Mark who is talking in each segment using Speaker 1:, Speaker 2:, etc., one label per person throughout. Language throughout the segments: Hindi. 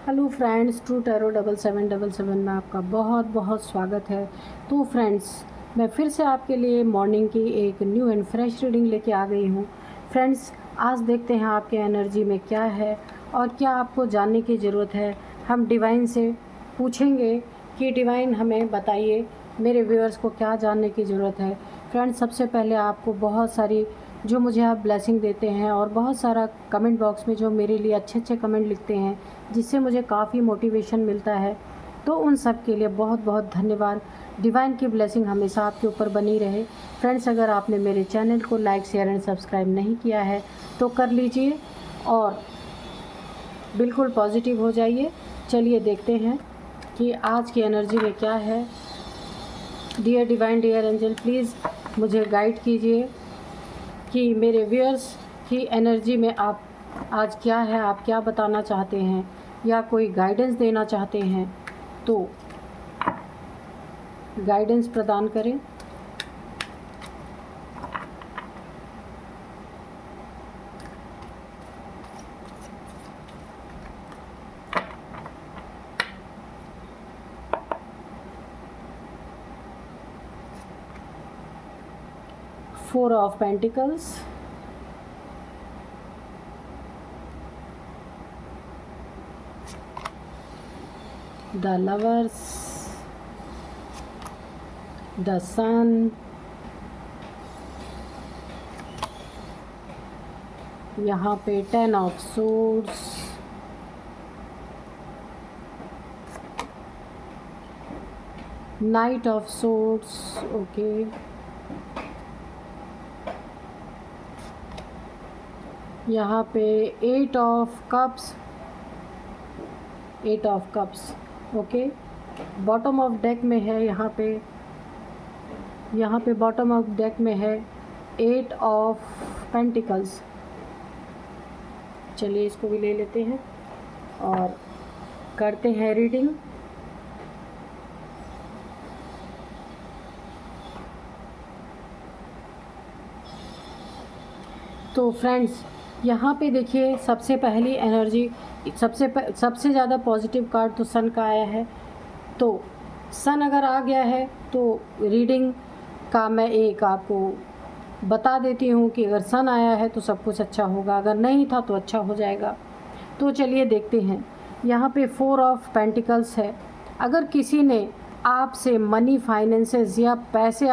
Speaker 1: हेलो फ्रेंड्स, ट्रू टैरो 7777 में आपका बहुत बहुत स्वागत है। तो फ्रेंड्स, मैं फिर से आपके लिए मॉर्निंग की एक न्यू एंड फ्रेश रीडिंग लेके आ गई हूँ। फ्रेंड्स, आज देखते हैं आपके एनर्जी में क्या है और क्या आपको जानने की ज़रूरत है। हम डिवाइन से पूछेंगे कि डिवाइन हमें बताइए मेरे व्यूअर्स को क्या जानने की ज़रूरत है। फ्रेंड्स, सबसे पहले आपको बहुत सारी जो मुझे आप ब्लेसिंग देते हैं और बहुत सारा कमेंट बॉक्स में जो मेरे लिए अच्छे अच्छे कमेंट लिखते हैं जिससे मुझे काफ़ी मोटिवेशन मिलता है, तो उन सब के लिए बहुत बहुत धन्यवाद। डिवाइन की ब्लेसिंग हमेशा आपके ऊपर बनी रहे। फ्रेंड्स, अगर आपने मेरे चैनल को लाइक शेयर एंड सब्सक्राइब नहीं किया है तो कर लीजिए और बिल्कुल पॉजिटिव हो जाइए। चलिए देखते हैं कि आज की एनर्जी में क्या है। Dear divine, dear angel, please मुझे गाइड कीजिए कि मेरे व्यूअर्स की एनर्जी में आप आज क्या है, आप क्या बताना चाहते हैं या कोई गाइडेंस देना चाहते हैं तो गाइडेंस प्रदान करें। Four of pentacles, the lovers, the sun, यहाँ पे 10 of swords, knight of swords, okay, यहाँ पे 8 of cups, 8 of cups, okay. Bottom of deck में है यहाँ पे बॉटम ऑफ डेक में है 8 ऑफ पेंटिकल्स। चलिए इसको भी ले लेते हैं और करते हैं रीडिंग। तो फ्रेंड्स, यहाँ पे देखिए सबसे पहली एनर्जी, सबसे ज़्यादा पॉजिटिव कार्ड तो सन का आया है। तो सन अगर आ गया है तो रीडिंग का मैं एक आपको बता देती हूँ कि अगर सन आया है तो सब कुछ अच्छा होगा, अगर नहीं था तो अच्छा हो जाएगा। तो चलिए देखते हैं। यहाँ पे 4 ऑफ पेंटिकल्स है। अगर किसी ने आपसे मनी फाइनेंसेस या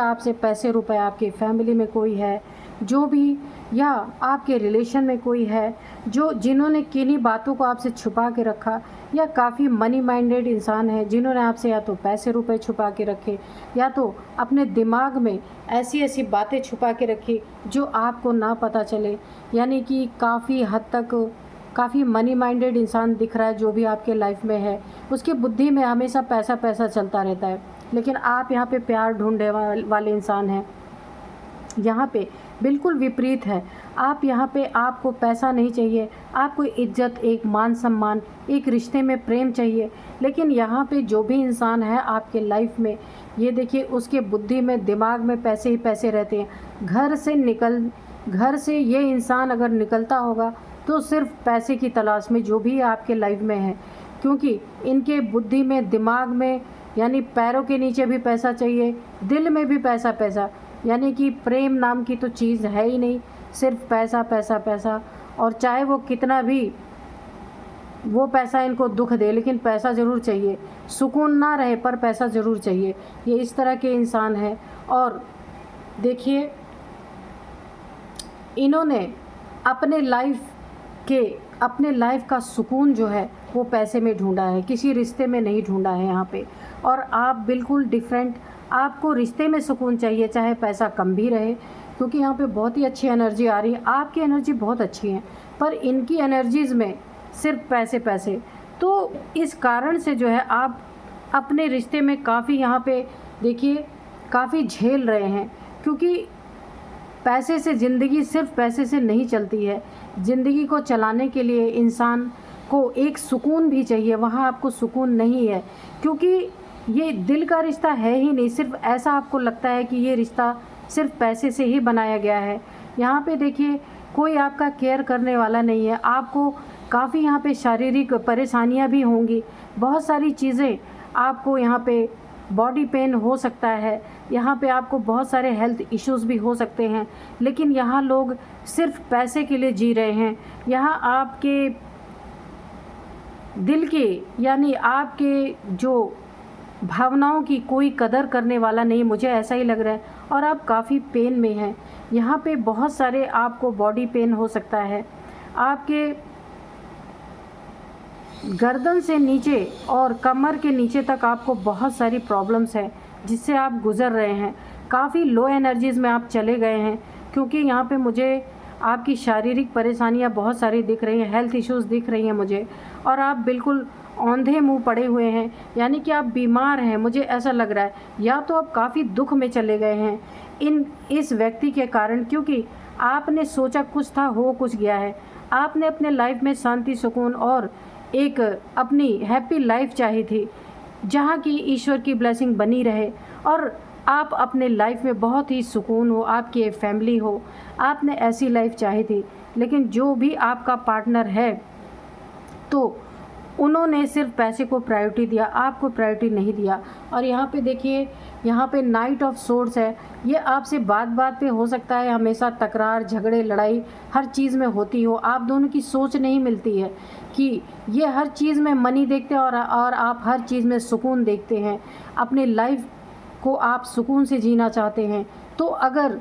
Speaker 1: आपसे पैसे रुपए, आपके फैमिली में कोई है जो भी, या आपके रिलेशन में कोई है जिन्होंने किन्हीं बातों को आपसे छुपा के रखा, या काफ़ी मनी माइंडेड इंसान है जिन्होंने आपसे या तो पैसे रुपए छुपा के रखे या तो अपने दिमाग में ऐसी ऐसी बातें छुपा के रखी जो आपको ना पता चले। यानी कि काफ़ी हद तक काफ़ी मनी माइंडेड इंसान दिख रहा है जो भी आपके लाइफ में है। उसकी बुद्धि में हमेशा पैसा पैसा चलता रहता है, लेकिन आप यहाँ पे प्यार ढूंढने वाले इंसान हैं। यहाँ पे बिल्कुल विपरीत है। आप यहाँ पे, आपको पैसा नहीं चाहिए, आपको इज्जत, एक मान सम्मान, एक रिश्ते में प्रेम चाहिए। लेकिन यहाँ पे जो भी इंसान है आपके लाइफ में, ये देखिए उसके बुद्धि में, दिमाग में पैसे ही पैसे रहते हैं। घर से ये इंसान अगर निकलता होगा तो सिर्फ पैसे की तलाश में, जो भी आपके लाइफ में है, क्योंकि इनके बुद्धि में, दिमाग में, यानी पैरों के नीचे भी पैसा चाहिए, दिल में भी पैसा पैसा। यानी कि प्रेम नाम की तो चीज़ है ही नहीं, सिर्फ पैसा पैसा पैसा। और चाहे वो कितना भी वो पैसा इनको दुख दे, लेकिन पैसा ज़रूर चाहिए। सुकून ना रहे पर पैसा ज़रूर चाहिए। ये इस तरह के इंसान है। और देखिए, इन्होंने अपने लाइफ का सुकून जो है वो पैसे में ढूंढा है, किसी रिश्ते में नहीं ढूंढा है यहाँ पे। और आप बिल्कुल डिफरेंट, आपको रिश्ते में सुकून चाहिए, चाहे पैसा कम भी रहे, क्योंकि यहाँ पे बहुत ही अच्छी एनर्जी आ रही है। आपकी एनर्जी बहुत अच्छी है, पर इनकी एनर्जीज़ में सिर्फ पैसे पैसे। तो इस कारण से जो है आप अपने रिश्ते में काफ़ी, यहाँ पे देखिए, काफ़ी झेल रहे हैं, क्योंकि पैसे से ज़िंदगी, सिर्फ पैसे से नहीं चलती है। ज़िंदगी को चलाने के लिए इंसान को एक सुकून भी चाहिए, वहाँ आपको सुकून नहीं है, क्योंकि ये दिल का रिश्ता है ही नहीं। सिर्फ ऐसा आपको लगता है कि ये रिश्ता सिर्फ पैसे से ही बनाया गया है। यहाँ पे देखिए, कोई आपका केयर करने वाला नहीं है, आपको काफ़ी यहाँ पे शारीरिक परेशानियाँ भी होंगी, बहुत सारी चीज़ें आपको यहाँ पे बॉडी पेन हो सकता है, यहाँ पे आपको बहुत सारे हेल्थ इश्यूज़ भी हो सकते हैं। लेकिन यहाँ लोग सिर्फ पैसे के लिए जी रहे हैं। यहाँ आपके दिल के यानी आपके जो भावनाओं की कोई कदर करने वाला नहीं, मुझे ऐसा ही लग रहा है। और आप काफ़ी पेन में हैं। यहाँ पे बहुत सारे आपको बॉडी पेन हो सकता है। आपके गर्दन से नीचे और कमर के नीचे तक आपको बहुत सारी प्रॉब्लम्स है जिससे आप गुज़र रहे हैं। काफ़ी लो एनर्जीज़ में आप चले गए हैं, क्योंकि यहाँ पे मुझे आपकी शारीरिक परेशानियाँ बहुत सारी दिख रही हैं, हेल्थ इश्यूज़ दिख रही हैं मुझे। और आप बिल्कुल औंधे मुँह पड़े हुए हैं, यानी कि आप बीमार हैं, मुझे ऐसा लग रहा है। या तो आप काफ़ी दुख में चले गए हैं इस व्यक्ति के कारण, क्योंकि आपने सोचा कुछ था, हो कुछ गया है। आपने अपने लाइफ में शांति, सुकून और एक अपनी हैप्पी लाइफ चाही थी, जहाँ की ईश्वर की ब्लेसिंग बनी रहे और आप अपने लाइफ में बहुत ही सुकून हो, आपकी एक फैमिली हो। आपने ऐसी लाइफ चाही थी। लेकिन जो भी आपका पार्टनर है, तो उन्होंने सिर्फ पैसे को प्रायोरिटी दिया, आपको प्रायोरिटी नहीं दिया। और यहाँ पे देखिए, यहाँ पे नाइट ऑफ सोर्ड्स है। ये आपसे बात बात पे हो सकता है हमेशा तकरार, झगड़े, लड़ाई हर चीज़ में होती हो। आप दोनों की सोच नहीं मिलती है कि ये हर चीज़ में मनी देखते हैं और आप हर चीज़ में सुकून देखते हैं। अपने लाइफ को आप सुकून से जीना चाहते हैं। तो अगर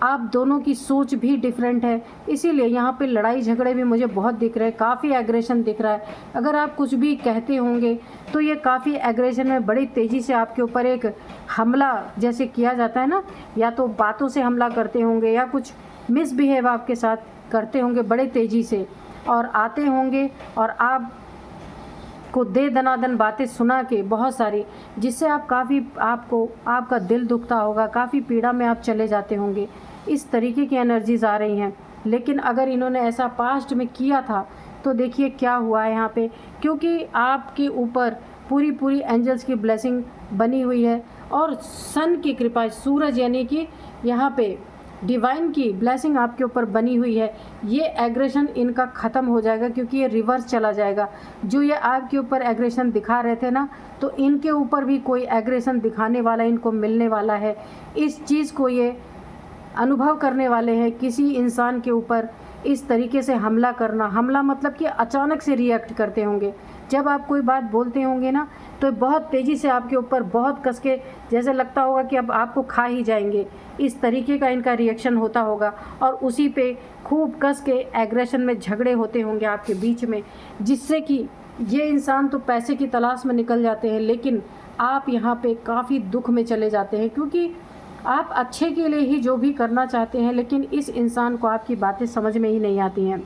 Speaker 1: आप दोनों की सोच भी डिफरेंट है, इसीलिए यहाँ पे लड़ाई झगड़े भी मुझे बहुत दिख रहे हैं, काफ़ी एग्रेशन दिख रहा है। अगर आप कुछ भी कहते होंगे तो ये काफ़ी एग्रेशन में बड़ी तेज़ी से आपके ऊपर एक हमला जैसे किया जाता है ना, या तो बातों से हमला करते होंगे या कुछ मिसबिहेव आपके साथ करते होंगे बड़े तेज़ी से, और आते होंगे और आप को दे दनादन बातें सुना के बहुत सारी, जिससे आप काफ़ी आपका दिल दुखता होगा, काफ़ी पीड़ा में आप चले जाते होंगे। इस तरीके की एनर्जीज़ आ रही हैं। लेकिन अगर इन्होंने ऐसा पास्ट में किया था तो देखिए क्या हुआ है यहाँ पे, क्योंकि आपके ऊपर पूरी एंजल्स की ब्लेसिंग बनी हुई है और सन की कृपा, सूरज यानी कि यहाँ पे डिवाइन की ब्लेसिंग आपके ऊपर बनी हुई है। ये एग्रेशन इनका ख़त्म हो जाएगा, क्योंकि ये रिवर्स चला जाएगा। जो ये आपके ऊपर एग्रेशन दिखा रहे थे ना, तो इनके ऊपर भी कोई एग्रेशन दिखाने वाला इनको मिलने वाला है। इस चीज़ को ये अनुभव करने वाले हैं, किसी इंसान के ऊपर इस तरीके से हमला करना। हमला मतलब कि अचानक से रिएक्ट करते होंगे। जब आप कोई बात बोलते होंगे ना, तो बहुत तेज़ी से आपके ऊपर बहुत कस के, जैसे लगता होगा कि अब आपको खा ही जाएंगे, इस तरीके का इनका रिएक्शन होता होगा। और उसी पे खूब कस के एग्रेशन में झगड़े होते होंगे आपके बीच में, जिससे कि ये इंसान तो पैसे की तलाश में निकल जाते हैं, लेकिन आप यहाँ पे काफ़ी दुख में चले जाते हैं, क्योंकि आप अच्छे के लिए ही जो भी करना चाहते हैं, लेकिन इस इंसान को आपकी बातें समझ में ही नहीं आती हैं।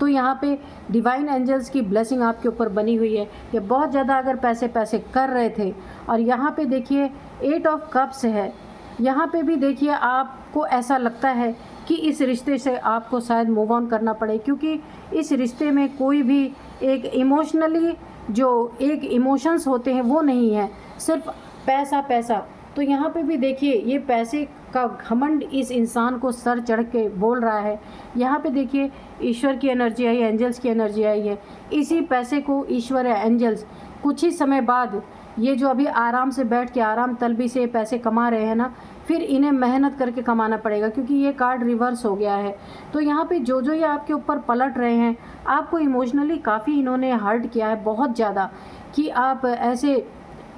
Speaker 1: तो यहाँ पे डिवाइन एंजल्स की ब्लेसिंग आपके ऊपर बनी हुई है। ये बहुत ज़्यादा अगर पैसे कर रहे थे। और यहाँ पे देखिए 8 ऑफ कप्स है। यहाँ पे भी देखिए आपको ऐसा लगता है कि इस रिश्ते से आपको शायद मूव ऑन करना पड़े, क्योंकि इस रिश्ते में कोई भी एक इमोशनली जो एक इमोशंस होते हैं वो नहीं है, सिर्फ पैसा। तो यहाँ पे भी देखिए ये पैसे का घमंड इस इंसान को सर चढ़ के बोल रहा है। यहाँ पे देखिए ईश्वर की एनर्जी आई, एंजल्स की एनर्जी आई है। इसी पैसे को ईश्वर या एंजल्स कुछ ही समय बाद, ये जो अभी आराम से बैठ के आराम तलबी से पैसे कमा रहे हैं ना, फिर इन्हें मेहनत करके कमाना पड़ेगा, क्योंकि ये कार्ड रिवर्स हो गया है। तो यहाँ पे जो ये आपके ऊपर पलट रहे हैं, आपको इमोशनली काफ़ी इन्होंने हर्ट किया है, बहुत ज़्यादा, कि आप ऐसे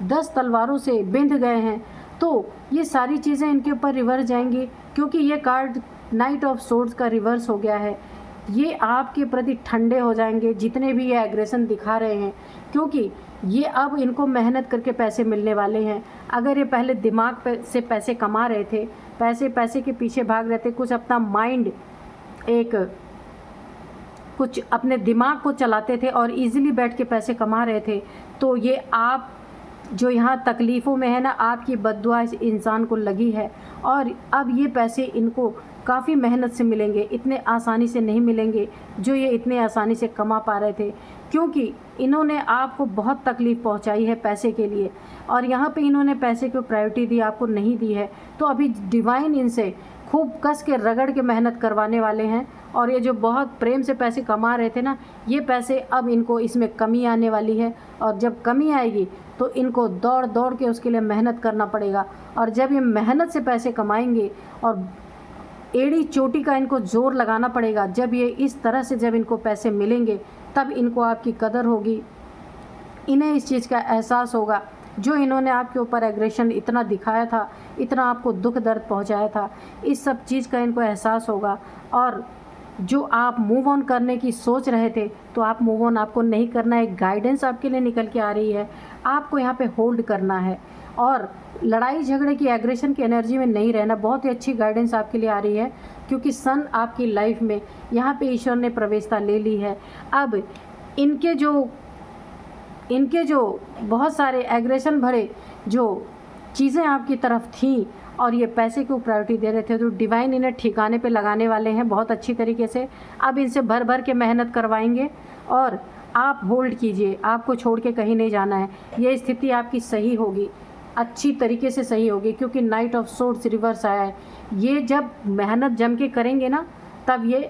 Speaker 1: 10 तलवारों से बिंध गए हैं। तो ये सारी चीज़ें इनके ऊपर रिवर्स जाएंगी, क्योंकि ये कार्ड नाइट ऑफ सोर्ड्स का रिवर्स हो गया है। ये आपके प्रति ठंडे हो जाएंगे जितने भी ये एग्रेशन दिखा रहे हैं, क्योंकि ये अब इनको मेहनत करके पैसे मिलने वाले हैं। अगर ये पहले दिमाग से पैसे कमा रहे थे, पैसे के पीछे भाग रहे थे, कुछ अपना माइंड कुछ अपने दिमाग को चलाते थे और इजीली बैठ के पैसे कमा रहे थे, तो ये आप जो यहाँ तकलीफ़ों में है ना, आपकी बद्दुआ इस इंसान को लगी है। और अब ये पैसे इनको काफ़ी मेहनत से मिलेंगे, इतने आसानी से नहीं मिलेंगे जो ये इतने आसानी से कमा पा रहे थे, क्योंकि इन्होंने आपको बहुत तकलीफ़ पहुंचाई है पैसे के लिए। और यहाँ पे इन्होंने पैसे को प्रायोरिटी दी, आपको नहीं दी है। तो अभी डिवाइन इनसे खूब कस के रगड़ के मेहनत करवाने वाले हैं। और ये जो बहुत प्रेम से पैसे कमा रहे थे ना, ये पैसे अब इनको इसमें कमी आने वाली है। और जब कमी आएगी तो इनको दौड़ दौड़ के उसके लिए मेहनत करना पड़ेगा। और जब ये मेहनत से पैसे कमाएंगे और एड़ी चोटी का इनको ज़ोर लगाना पड़ेगा, जब ये इस तरह से जब इनको पैसे मिलेंगे तब इनको आपकी कदर होगी, इन्हें इस चीज़ का एहसास होगा। जो इन्होंने आपके ऊपर एग्रेशन इतना दिखाया था, इतना आपको दुख दर्द पहुंचाया था, इस सब चीज़ का इनको एहसास होगा। और जो आप मूव ऑन करने की सोच रहे थे, तो आप मूव ऑन आपको नहीं करना है। एक गाइडेंस आपके लिए निकल के आ रही है, आपको यहाँ पे होल्ड करना है और लड़ाई झगड़े की एग्रेशन की एनर्जी में नहीं रहना। बहुत ही अच्छी गाइडेंस आपके लिए आ रही है, क्योंकि सन आपकी लाइफ में यहाँ पे ईश्वर ने प्रवेशता ले ली है। अब इनके जो बहुत सारे एग्रेशन भरे जो चीज़ें आपकी तरफ थी और ये पैसे को प्रायोरिटी दे रहे थे, तो डिवाइन इन्हें ठिकाने पे लगाने वाले हैं बहुत अच्छी तरीके से। अब इनसे भर भर के मेहनत करवाएंगे और आप होल्ड कीजिए, आपको छोड़ के कहीं नहीं जाना है। ये स्थिति आपकी सही होगी, अच्छी तरीके से सही होगी, क्योंकि नाइट ऑफ सोर्ड्स रिवर्स आया है। ये जब मेहनत जम के करेंगे ना, तब ये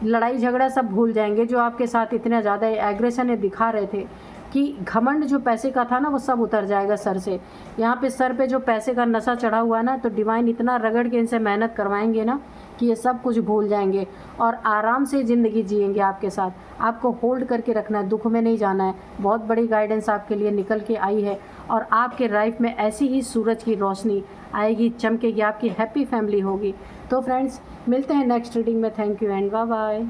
Speaker 1: लड़ाई झगड़ा सब भूल जाएंगे। जो आपके साथ इतना ज़्यादा एग्रेशन ये दिखा रहे थे कि घमंड जो पैसे का था ना, वो सब उतर जाएगा सर से। यहाँ पे सर पे जो पैसे का नशा चढ़ा हुआ है ना, तो डिवाइन इतना रगड़ के इनसे मेहनत करवाएंगे ना कि ये सब कुछ भूल जाएंगे और आराम से ज़िंदगी जिएंगे आपके साथ। आपको होल्ड करके रखना है, दुख में नहीं जाना है। बहुत बड़ी गाइडेंस आपके लिए निकल के आई है और आपके लाइफ में ऐसी ही सूरज की रोशनी आएगी, चमकेगी, आपकी हैप्पी फैमिली होगी। तो फ्रेंड्स, मिलते हैं नेक्स्ट रीडिंग में। Thank you and bye bye.